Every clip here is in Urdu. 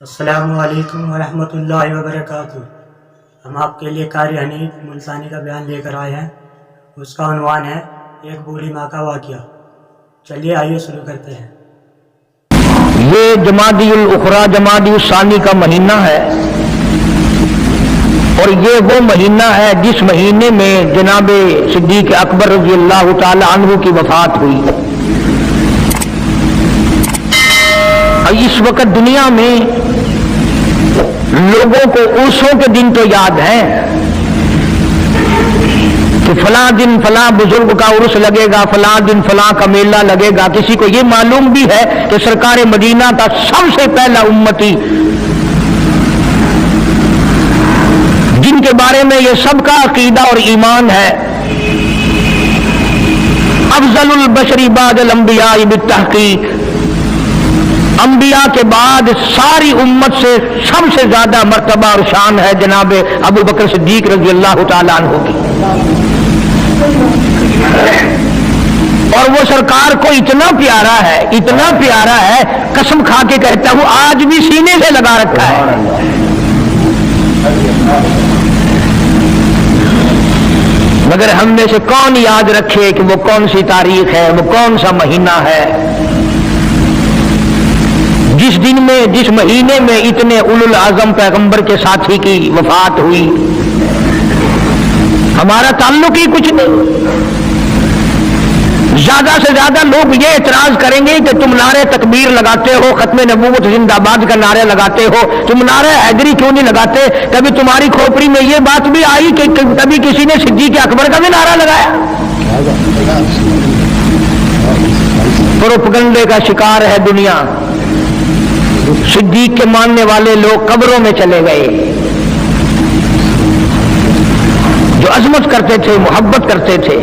السلام علیکم ورحمۃ اللہ وبرکاتہ۔ ہم آپ کے لیے قاری حنیف ملتانی کا بیان لے کر آئے ہیں۔ اس کا عنوان ہے ایک بوڑھی ماں کا واقعہ۔ چلیے آئیے شروع کرتے ہیں۔ یہ جمادی الاخری جمادی الثانی کا مہینہ ہے، اور یہ وہ مہینہ ہے جس مہینے میں جناب صدیق اکبر رضی اللہ تعالی عنہ کی وفات ہوئی۔ اس وقت دنیا میں لوگوں کو عرسوں کے دن تو یاد ہیں کہ فلاں دن فلاں بزرگ کا عرس لگے گا، فلاں دن فلاں کا میلہ لگے گا۔ کسی کو یہ معلوم بھی ہے کہ سرکار مدینہ کا سب سے پہلا امتی جن کے بارے میں یہ سب کا عقیدہ اور ایمان ہے، افضل البشر بعد الانبیاء بالتحقیق، انبیاء کے بعد ساری امت سے سب سے زیادہ مرتبہ اور شان ہے جناب ابو بکر صدیق رضی اللہ تعالیٰ عنہ کی۔ اور وہ سرکار کو اتنا پیارا ہے، اتنا پیارا ہے، قسم کھا کے کہتا ہوں آج بھی سینے سے لگا رکھا ہے۔ مگر ہم میں سے کون یاد رکھے کہ وہ کون سی تاریخ ہے، وہ کون سا مہینہ ہے جس دن میں، جس مہینے میں اتنے اولو العزم پیغمبر کے ساتھی کی وفات ہوئی۔ ہمارا تعلق ہی کچھ نہیں۔ زیادہ سے زیادہ لوگ یہ اعتراض کریں گے کہ تم نعرے تکبیر لگاتے ہو، ختم نبوت زندہ باد کا نعرے لگاتے ہو، تم نعرے حیدری کیوں نہیں لگاتے؟ کبھی تمہاری کھوپڑی میں یہ بات بھی آئی کہ کبھی کسی نے صدیق اکبر کا بھی نعرہ لگایا؟ پروپگنڈے کا شکار ہے دنیا۔ صدیق کے ماننے والے لوگ قبروں میں چلے گئے، جو عظمت کرتے تھے، محبت کرتے تھے۔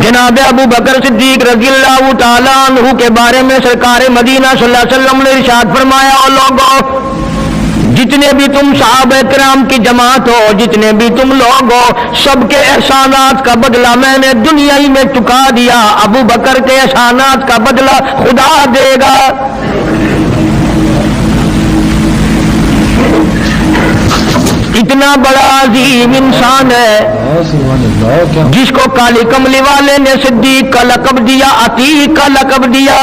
جناب ابو بکر صدیق رضی اللہ تعالیٰ عنہ کے بارے میں سرکار مدینہ صلی اللہ علیہ وسلم نے ارشاد فرمایا، او لوگو، جتنے بھی تم صحابہ کرام کی جماعت ہو، جتنے بھی تم لوگ ہو، سب کے احسانات کا بدلہ میں نے دنیا ہی میں چکا دیا۔ ابو بکر کے احسانات کا بدلہ خدا دے گا۔ اتنا بڑا عظیم انسان ہے جس کو کالی کملی والے نے صدیق کا لقب دیا، عتیق کا لقب دیا،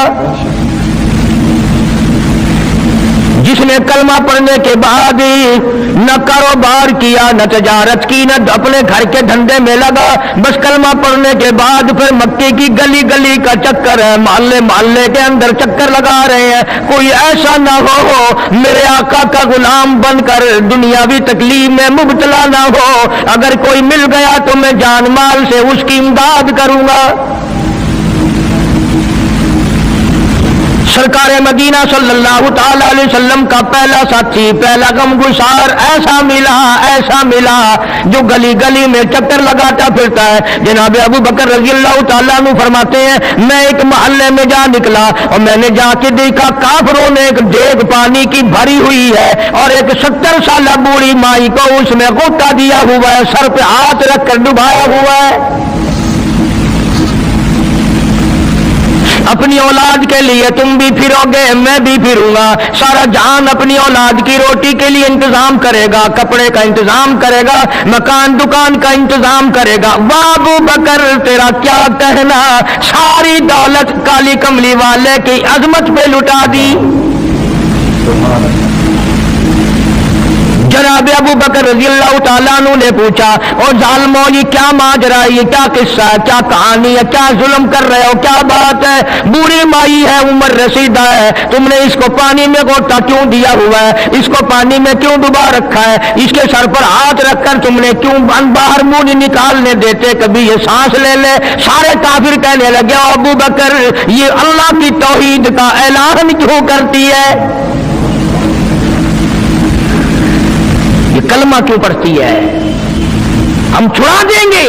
جس نے کلمہ پڑھنے کے بعد نہ کاروبار کیا، نہ تجارت کی، نہ اپنے گھر کے دھندے میں لگا، بس کلمہ پڑھنے کے بعد پھر مکے کی گلی گلی کا چکر ہے، محلے محلے کے اندر چکر لگا رہے ہیں۔ کوئی ایسا نہ ہو میرے آقا کا غلام بن کر دنیاوی تکلیف میں مبتلا نہ ہو، اگر کوئی مل گیا تو میں جان مال سے اس کی امداد کروں گا۔ سرکار مدینہ صلی اللہ تعالی علیہ وسلم کا پہلا ساتھی، پہلا غمگسار ایسا ملا جو گلی گلی میں چکر لگاتا پھرتا ہے۔ جناب ابو بکر رضی اللہ تعالیٰ عنہ فرماتے ہیں، میں ایک محلے میں جا نکلا اور میں نے جا کے دیکھا کافروں نے ایک دیگ پانی کی بھری ہوئی ہے اور ایک 70 سالہ بوڑھی مائی کو اس میں غوطہ دیا ہوا ہے، سر پہ ہاتھ رکھ کر ڈبایا ہوا ہے۔ اپنی اولاد کے لیے تم بھی پھرو گے، میں بھی پھروں گا۔ سارا جہان اپنی اولاد کی روٹی کے لیے انتظام کرے گا، کپڑے کا انتظام کرے گا، مکان دکان کا انتظام کرے گا۔ واہ ابو بکر تیرا کیا کہنا، ساری دولت کالی کملی والے کی عظمت پہ لٹا دی۔ جناب ابو بکر رضی اللہ تعالیٰ عنہ نے پوچھا، اور ظالموں یہ کیا ماجرا ہے، یہ کیا قصہ ہے، کیا کہانی ہے، کیا ظلم کر رہے ہو، کیا بات ہے؟ بوڑھی مائی ہے، عمر رسیدہ ہے، تم نے اس کو پانی میں غوطہ کیوں دیا ہوا ہے، اس کو پانی میں کیوں ڈبا رکھا ہے، اس کے سر پر ہاتھ رکھ کر تم نے کیوں باہر منہ نہیں نکالنے دیتے، کبھی یہ سانس لے لے۔ سارے کافر کہنے لگے، ابو بکر یہ اللہ کی توحید کا اعلان کیوں کرتی ہے، یہ کلمہ کیوں پڑھتی ہے، ہم چھڑا دیں گے۔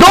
2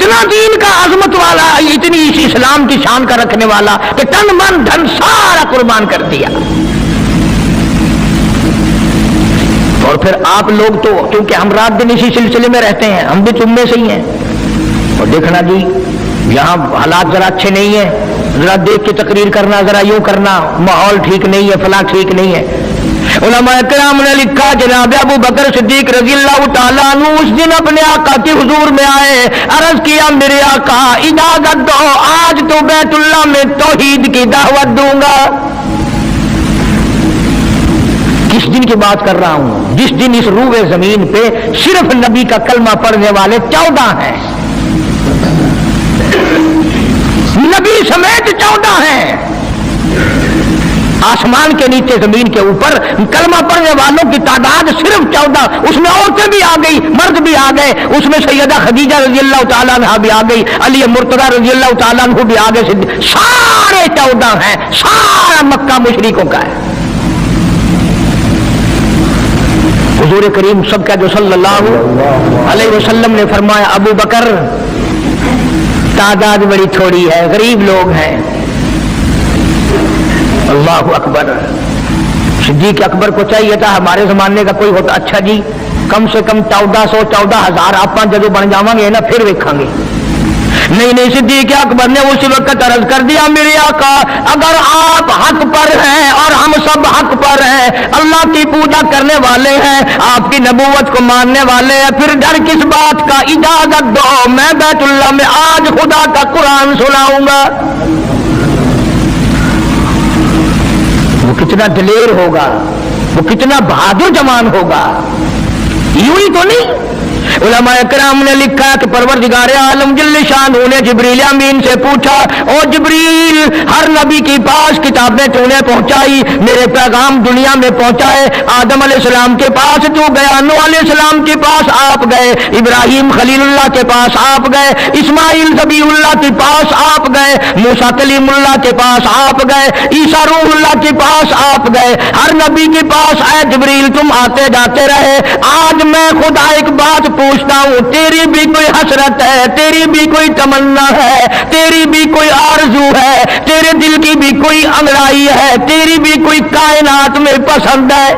اتنا دین کا عظمت والا، اتنی اس اسلام کی شان کا رکھنے والا کہ تن من دھن سارا قربان کر دیا. اور پھر آپ لوگ تو کیونکہ ہم رات دن اسی سلسلے میں رہتے ہیں، ہم بھی تم میں سے ہی ہیں. اور دیکھنا جی یہاں حالات ذرا اچھے نہیں ہیں، ذرا دیکھ کے تقریر کرنا، ذرا یوں کرنا، ماحول ٹھیک نہیں ہے، فلاں ٹھیک نہیں ہے. علماء کرام نے لکھا جناب ابو بکر صدیق رضی اللہ تعالیٰ عنہ اس دن اپنے آقا کے حضور میں آئے، عرض کیا میرے آقا اجازت دو، آج تو بیت اللہ میں توحید کی دعوت دوں گا. کس دن کی بات کر رہا ہوں؟ جس دن اس روئے زمین پہ صرف نبی کا کلمہ پڑھنے والے 14 ہیں، نبی سمیت 14 ہیں. آسمان کے نیچے زمین کے اوپر کلمہ پڑھنے والوں کی تعداد صرف 14، اس میں عورتیں بھی آ گئی، مرد بھی آ گئے، اس میں سیدہ خدیجہ رضی اللہ تعالیٰ عنہ بھی آ گئی، علی مرتضیٰ رضی اللہ تعالیٰ عنہ بھی آ گئے، سارے 14 ہیں. سارا مکہ مشرکوں کا ہے. حضور کریم سب کا جو صلی اللہ علیہ وسلم نے فرمایا ابو بکر تعداد بڑی تھوڑی ہے، غریب لوگ ہیں. اللہ اکبر. صدیق اکبر کو چاہیے تھا ہمارے زمانے کا کوئی ہوتا اچھا جی کم سے کم 1400 14,000 آپ جدو بن جاواں گے نا پھر ویکھاں گے. نہیں صدیق اکبر نے اس وقت عرض کر دیا میرے آقا اگر آپ حق پر ہیں اور ہم سب حق پر ہیں، اللہ کی پوجا کرنے والے ہیں، آپ کی نبوت کو ماننے والے ہیں، پھر ڈر کس بات کا؟ اجازت دو میں بیت اللہ میں آج خدا کا قرآن سناؤں گا. وہ کتنا دلیر ہوگا، وہ کتنا بہادر جوان ہوگا. یوں ہی تو نہیں. علماء کرام نے لکھا کہ پروردگار عالم جل شانہ نے جبریل امین سے پوچھا او جبریل ہر نبی کے پاس کتابیں تو نے پہنچائی، میرے پیغام دنیا میں پہنچائے. آدم علیہ السلام کے پاس تو گیا، نوح علیہ السلام کے پاس آپ گئے، ابراہیم خلیل اللہ کے پاس آپ گئے، اسماعیل ذبیح اللہ کے پاس آپ گئے، موسیٰ کلیم اللہ کے پاس آپ گئے، عیسیٰ روح اللہ کے پاس آپ گئے. ہر نبی کے پاس اے جبریل تم آتے جاتے رہے. آج میں خدا ایک بات پوچھتا ہوں، تیری بھی کوئی حسرت ہے، تیری بھی کوئی تمنا ہے، تیری بھی کوئی آرزو ہے، تیرے دل کی بھی کوئی انگڑائی ہے، تیری بھی کوئی کائنات میں پسند ہے؟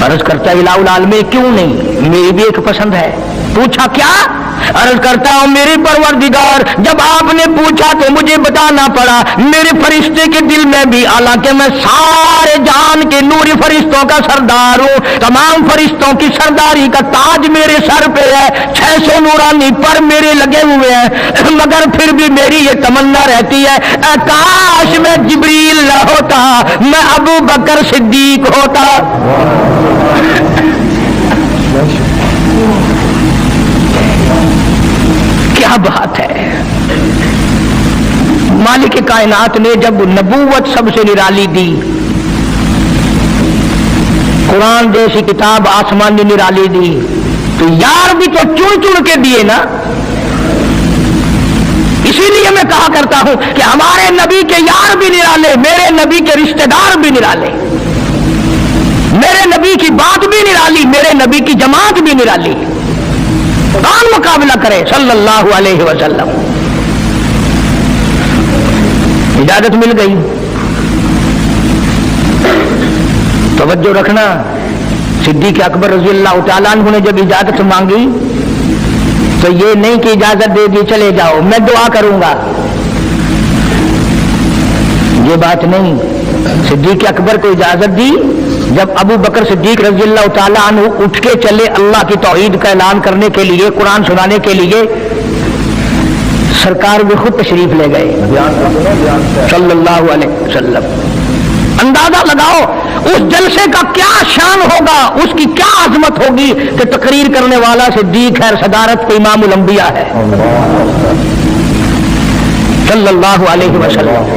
عرض کرتا ہے الہ العالمین کیوں نہیں، میری بھی ایک پسند ہے. پوچھا کیا؟ عرض کرتا ہوں میرے پروردگار جب آپ نے پوچھا تو مجھے بتانا پڑا میرے فرشتے کے دل میں بھی، حالانکہ میں سارے جان کے نوری فرشتوں کا سردار ہوں، تمام فرشتوں کی سرداری کا تاج میرے سر پہ ہے، 600 نورانی پر میرے لگے ہوئے ہیں، مگر پھر بھی میری یہ تمنا رہتی ہے اے کاش میں جبریل نہ ہوتا، میں ابو بکر صدیق ہوتا. کیا بات ہے. مالک کائنات نے جب نبوت سب سے نرالی دی، قرآن جیسی کتاب آسمان نے نرالی دی، تو یار بھی تو چن چن کے دیے نا. اسی لیے میں کہا کرتا ہوں کہ ہمارے نبی کے یار بھی نرالے، میرے نبی کے رشتہ دار بھی نرالے، میرے نبی کی بات بھی نرالی، میرے نبی کی جماعت بھی نرالی. کون مقابلہ کرے صلی اللہ علیہ وسلم. اجازت مل گئی. توجہ رکھنا، صدیق اکبر رضی اللہ تعالیٰ عنہ نے جب اجازت مانگی تو یہ نہیں کہ اجازت دے دی چلے جاؤ میں دعا کروں گا، یہ بات نہیں. صدیق اکبر کو اجازت دی. جب ابو بکر صدیق رضی اللہ تعالیٰ عنہ اٹھ کے چلے اللہ کی توحید کا اعلان کرنے کے لیے، قرآن سنانے کے لیے، سرکار بھی خود تشریف لے گئے صلی اللہ علیہ وسلم. اندازہ لگاؤ اس جلسے کا کیا شان ہوگا، اس کی کیا عظمت ہوگی کہ تقریر کرنے والا صدیق ہے، صدارت کے امام الانبیاء ہے صلی اللہ علیہ وسلم.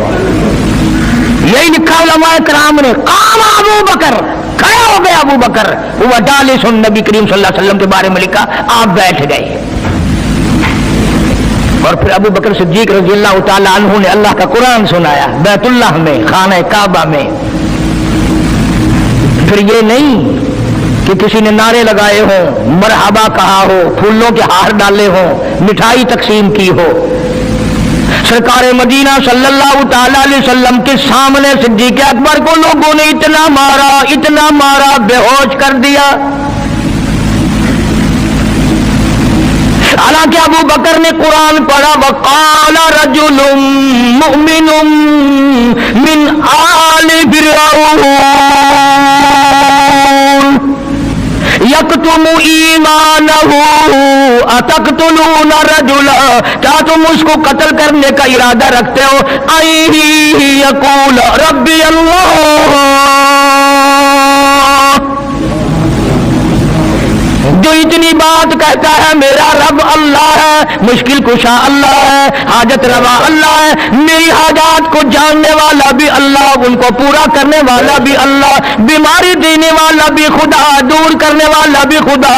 یہی لکھا علماء کرام نے قام ابو بکر، کھڑے ہو گئے ابو بکر، وہ جالس نبی کریم صلی اللہ علیہ وسلم کے بارے میں لکھا آپ بیٹھ گئے. اور پھر ابو بکر صدیق رضی اللہ تعالیٰ عنہ نے اللہ کا قرآن سنایا بیت اللہ میں، خانہ کعبہ میں. پھر یہ نہیں کہ کسی نے نعرے لگائے ہوں، مرحبا کہا ہو، پھولوں کے ہار ڈالے ہوں، مٹھائی تقسیم کی ہو، سرکار مدینہ صلی اللہ تعالی علیہ وسلم کے سامنے صدیق اکبر کو لوگوں نے اتنا مارا بے ہوش کر دیا۔ حالانکہ ابو بکر نے قرآن پڑھا، وقال رجل مؤمن من آل فرعون یکتم ایمانہ اتقتلون رجلا، کیا تم اس کو قتل کرنے کا ارادہ رکھتے ہو؟ ان یقول ربی اللہ، جو اتنی بات کہتا ہے میرا رب اللہ ہے، مشکل کشا اللہ ہے، حاجت روا اللہ ہے، میری حاجات کو جاننے والا بھی اللہ، ان کو پورا کرنے والا بھی اللہ، بیماری دینے والا بھی خدا، دور کرنے والا بھی خدا۔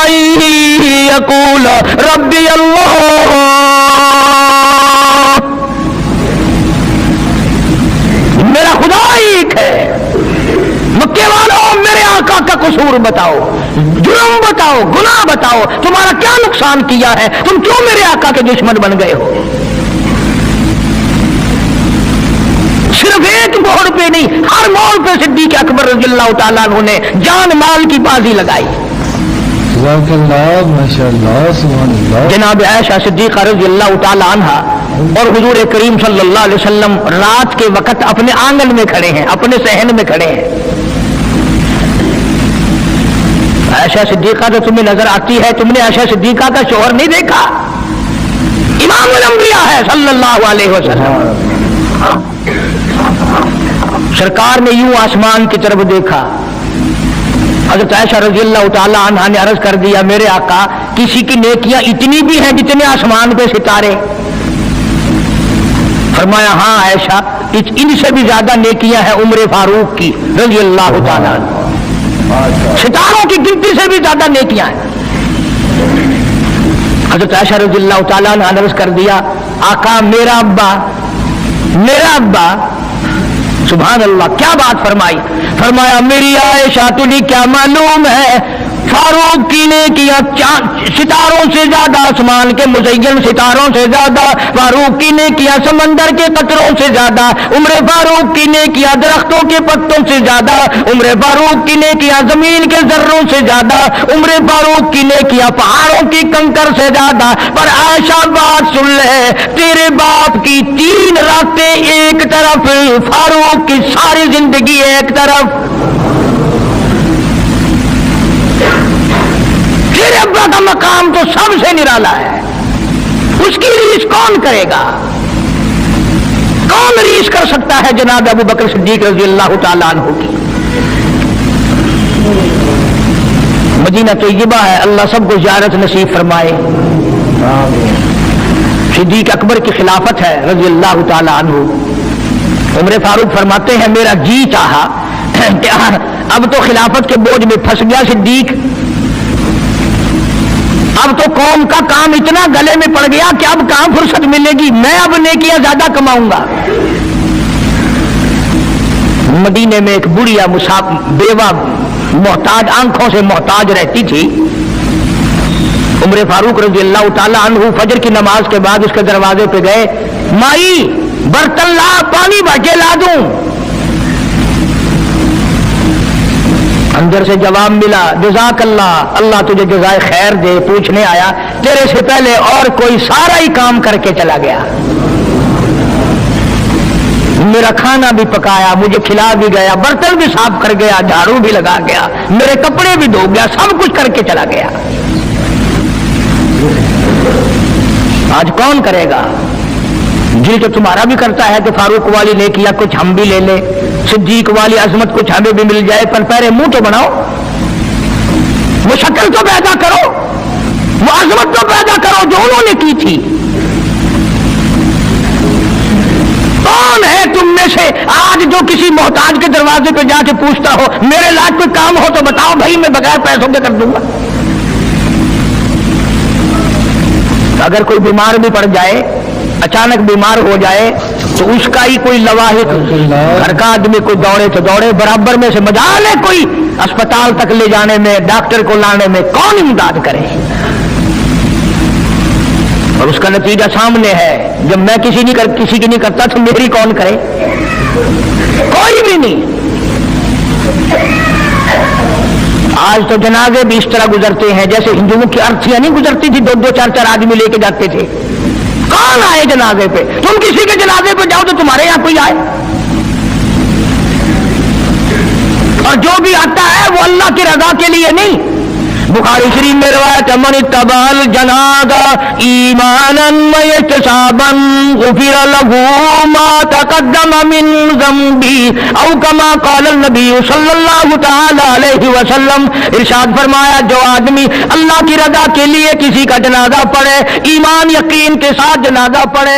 ان یقول ربی اللہ، میرا خدا ایک ہے۔ مکے والوں میرے آقا کا قصور بتاؤ، جرم بتاؤ، گناہ بتاؤ، تمہارا کیا نقصان کیا ہے؟ تم کیوں میرے آقا کے دشمن بن گئے ہو؟ صرف ایک موڑ پہ نہیں، ہر موڑ پہ صدیق اکبر رضی اللہ تعالیٰ عنہ نے جان مال کی بازی لگائی۔ جناب عائشہ صدیقہ رضی اللہ تعالیٰ عنہا اور حضور کریم صلی اللہ علیہ وسلم رات کے وقت اپنے آنگن میں کھڑے ہیں، اپنے صحن میں کھڑے ہیں۔ عائشہ صدیقہ تو تمہیں نظر آتی ہے، تم نے عائشہ صدیقہ کا شوہر نہیں دیکھا؟ امام الانبیاء ہے صلی اللہ علیہ وسلم۔ سرکار نے یوں آسمان کی طرف دیکھا، حضرت عائشہ رضی اللہ تعالی عنہا نے عرض کر دیا، میرے آقا کسی کی نیکیاں اتنی بھی ہیں جتنے آسمان پہ ستارے؟ فرمایا ہاں عائشہ، ان سے بھی زیادہ نیکیاں ہیں عمر فاروق کی رضی اللہ تعالی عنہ، ستاروں کی گنتی سے بھی زیادہ نیکیاں ہیں۔ حضرت عائشہ رضی اللہ تعالیٰ نے عرض کر دیا، آقا میرا ابا، سبحان اللہ، کیا بات فرمائی؟ فرمایا میری عائشہ تجھے کیا معلوم ہے، فاروق کی نیکیاں ستاروں سے زیادہ، آسمان کے مزین ستاروں سے زیادہ، فاروق کی نیکیاں سمندر کے قطروں سے زیادہ، عمر فاروق کی نیکیاں درختوں کے پتوں سے زیادہ، عمر فاروق کی نیکیاں زمین کے ذروں سے زیادہ، عمر فاروق کی نیکیاں پہاڑوں کی کنکر سے زیادہ۔ پر عائشہ بات سن لے، تیرے باپ کی 3 راتیں ایک طرف، فاروق کی ساری زندگی ایک طرف۔ تیرے ابا کا مقام تو سب سے نرالا ہے، اس کی ریس کون کرے گا؟ کون ریس کر سکتا ہے جناب ابو بکر صدیق رضی اللہ تعالیٰ عنہ کی؟ مدینہ طیبہ ہے، اللہ سب کو زیارت نصیب فرمائے۔ صدیق اکبر کی خلافت ہے رضی اللہ تعالیٰ عنہ۔ عمر فاروق فرماتے ہیں میرا جی چاہا کہ اب تو خلافت کے بوجھ میں پھنس گیا صدیق، اب تو قوم کا کام اتنا گلے میں پڑ گیا کہ اب کہاں فرصت ملے گی، میں اب نیکیاں زیادہ کماؤں گا۔ مدینے میں ایک بڑھیا بیوہ محتاج، آنکھوں سے محتاج رہتی تھی۔ عمر فاروق رضی اللہ تعالیٰ عنہ فجر کی نماز کے بعد اس کے دروازے پہ گئے، مائی برتن لا، پانی بھر کے لا دوں؟ اندر سے جواب ملا، جزاک اللہ، اللہ تجھے جزائے خیر دے، پوچھنے آیا تیرے سے پہلے اور کوئی سارا ہی کام کر کے چلا گیا، میرا کھانا بھی پکایا، مجھے کھلا بھی گیا، برتن بھی صاف کر گیا، جھاڑو بھی لگا گیا، میرے کپڑے بھی دھو گیا، سب کچھ کر کے چلا گیا۔ آج کون کرے گا؟ جی تو تمہارا بھی کرتا ہے کہ فاروق والی نے کیا، کچھ ہم بھی لے لیں، صدیق والی عظمت کچھ ہمیں بھی مل جائے، پر پہلے منہ تو بناؤ، وہ شکل تو پیدا کرو، وہ عظمت تو پیدا کرو جو انہوں نے کی تھی۔ کون ہے تم میں سے آج جو کسی محتاج کے دروازے پہ جا کے پوچھتا ہو میرے لاج کوئی کام ہو تو بتاؤ بھائی، میں بغیر پیسوں کے کر دوں گا؟ اگر کوئی بیمار بھی پڑ جائے اچانک بیمار ہو جائے تو اس کا ہی کوئی لواحق گھر کا آدمی کوئی دوڑے تو دوڑے، برابر میں سے مجال ہے کوئی اسپتال تک لے جانے میں، ڈاکٹر کو لانے میں، کون امداد کرے؟ اور اس کا نتیجہ سامنے ہے، جب میں کسی کی نہیں کرتا تو میری کون کرے؟ کوئی بھی نہیں۔ آج تو جنازے بھی اس طرح گزرتے ہیں جیسے ہندوؤں کی ارتھیاں نہیں گزرتی تھی، دو دو چار چار آدمی لے کے جاتے تھے۔ کون آئے جنازے پہ؟ تم کسی کے جنازے پہ جاؤ تو تمہارے یہاں کوئی آئے، اور جو بھی آتا ہے وہ اللہ کی رضا کے لیے نہیں۔ بخاری شریف میں روایت ہے، من اتبع الجنازہ ایمانا واحتسابا غفر له ما تقدم من ذنبه او کما قال النبی صلی اللہ تعالی علیہ وسلم۔ ارشاد فرمایا جو آدمی اللہ کی رضا کے لیے کسی کا جنازہ پڑھے، ایمان یقین کے ساتھ جنازہ پڑھے،